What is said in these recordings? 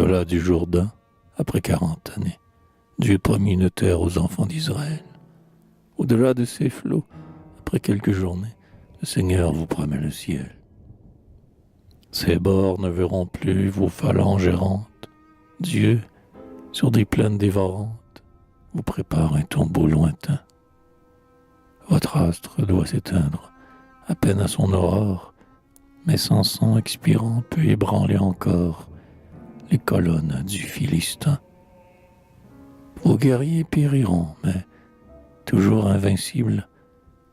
Au-delà du Jourdain, après 40 années, Dieu promit une terre aux enfants d'Israël. Au-delà de ces flots, après quelques journées, le Seigneur vous promet le ciel. Ces bords ne verront plus vos phalanges errantes. Dieu, sur des plaines dévorantes, vous prépare un tombeau lointain. Votre astre doit s'éteindre, à peine à son aurore, mais Samson expirant peut ébranler encore les colonnes du Philistin. Vos guerriers périront, mais toujours invincibles,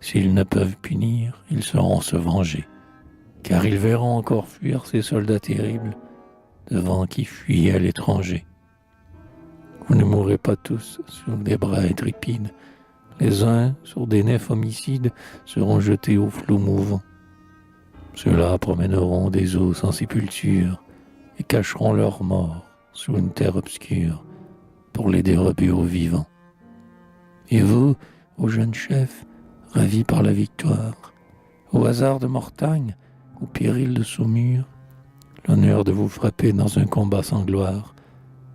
s'ils ne peuvent punir, ils sauront se venger, car ils verront encore fuir ces soldats terribles devant qui fuient à l'étranger. Vous ne mourrez pas tous sur des bras intrépides. Les uns, sur des nefs homicides, seront jetés aux flots mouvants. Ceux-là promèneront des eaux sans sépulture et cacheront leurs morts sous une terre obscure pour les dérober aux vivants. Et vous, ô jeunes chefs, ravis par la victoire, au hasard de Mortagne, au péril de Saumur, l'honneur de vous frapper dans un combat sans gloire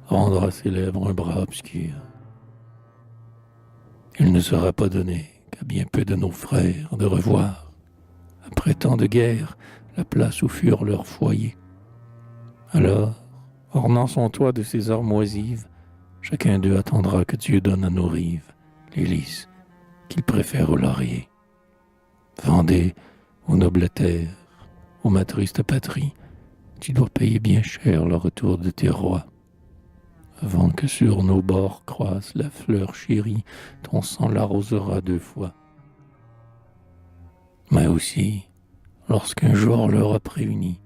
rendra ses lèvres un bras obscur. Il ne sera pas donné qu'à bien peu de nos frères de revoir, après tant de guerres, la place où furent leurs foyers. Alors, ornant son toit de ses heures moisives, chacun d'eux attendra que Dieu donne à nos rives les lys qu'il préfère aux lauriers. Vendez, ô noble terre, ô ma triste patrie, tu dois payer bien cher le retour de tes rois. Avant que sur nos bords croisse la fleur chérie, ton sang l'arrosera 2 fois. Mais aussi, lorsqu'un jour l'aura préuni,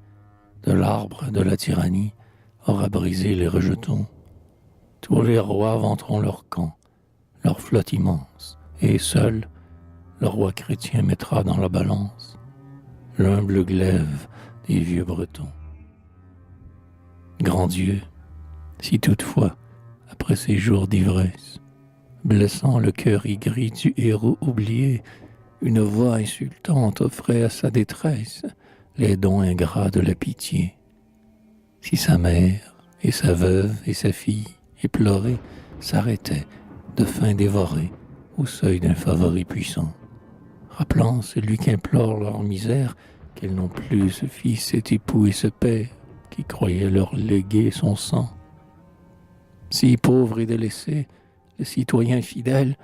de l'arbre de la tyrannie aura brisé les rejetons, tous les rois vanteront leur camp, leur flotte immense, et seul, le roi chrétien mettra dans la balance l'humble glaive des vieux bretons. Grand Dieu, si toutefois, après ces jours d'ivresse, blessant le cœur aigri du héros oublié, une voix insultante offrait à sa détresse les dons ingrats de la pitié. Si sa mère et sa veuve et sa fille, éplorées, s'arrêtaient, de faim dévorées, au seuil d'un favori puissant, rappelant celui qu'implore leur misère, qu'elles n'ont plus ce fils, cet époux et ce père, qui croyait leur léguer son sang. Si pauvre et délaissé, le citoyen fidèle,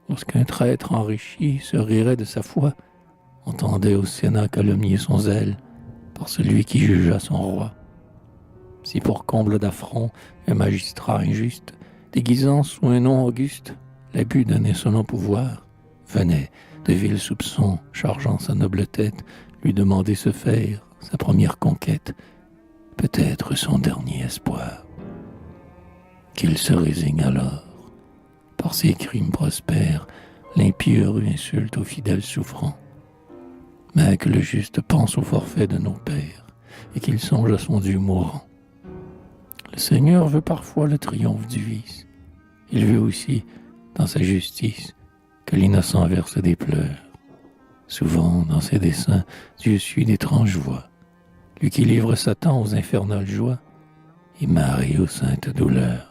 lorsqu'un traître enrichi se rirait de sa foi, entendait au Sénat calomnier son zèle par celui qui jugea son roi. Si pour comble d'affront, un magistrat injuste, déguisant sous un nom auguste, l'abus donnait son pouvoir, venait de vils soupçons, chargeant sa noble tête, lui demander se faire sa première conquête, peut-être son dernier espoir. Qu'il se résigne alors, par ses crimes prospères, l'impieux insulte aux fidèles souffrants, mais que le juste pense au forfait de nos pères, et qu'il songe à son Dieu mourant. Le Seigneur veut parfois le triomphe du vice, il veut aussi, dans sa justice, que l'innocent verse des pleurs. Souvent, dans ses desseins, Dieu suit d'étranges voies, lui qui livre Satan aux infernales joies, et Marie aux saintes douleurs.